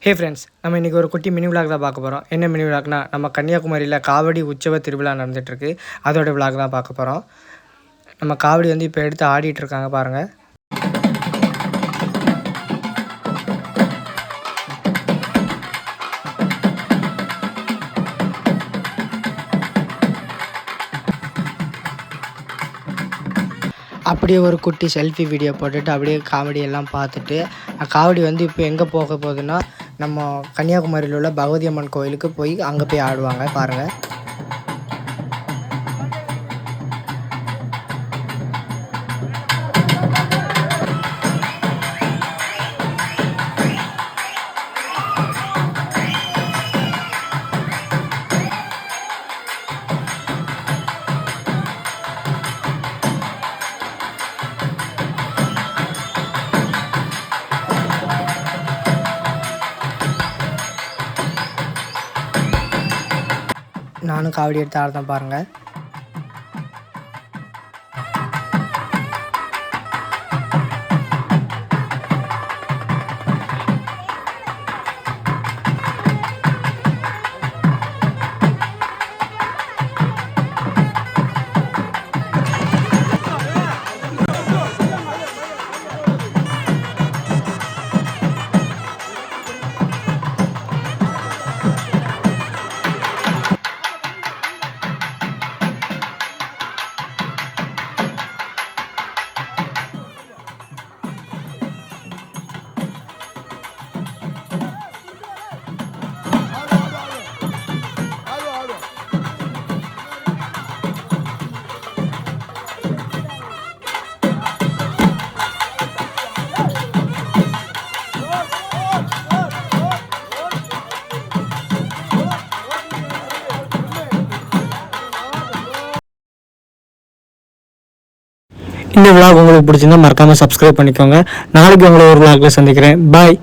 Hey friends, நம்ம இன்றைக்கி ஒரு குட்டி மினி விளாக் தான் பார்க்க போகிறோம். என்ன மினி விளாக்னா, நம்ம கன்னியாகுமரியில் காவடி உற்சவ திருவிழா நடந்துகிட்ருக்கு. அதோட விளாக் தான் பார்க்க போகிறோம். நம்ம காவடி வந்து இப்போ எடுத்து ஆடிட்டுருக்காங்க பாருங்கள். அப்படியே ஒரு குட்டி செல்ஃபி வீடியோ போட்டுட்டு அப்படியே காமெடி எல்லாம் பார்த்துட்டு, காவடி வந்து இப்போ எங்கே போக போகுதுன்னா, நம்ம கன்னியாகுமரியில் உள்ள பகவதி அம்மன் கோயிலுக்கு போய் அங்கே போய் ஆடுவாங்க பாருங்கள். நானும் காவடி எடுத்து ஆடுறேன் பாருங்கள். இந்த விளாக் உங்களுக்கு பிடிச்சிருந்தா மறக்காமல் சப்ஸ்கிரைப் பண்ணிக்கோங்க. நாளைக்கு உங்களை ஒரு விளாக்ல சந்திக்கிறேன். பாய்.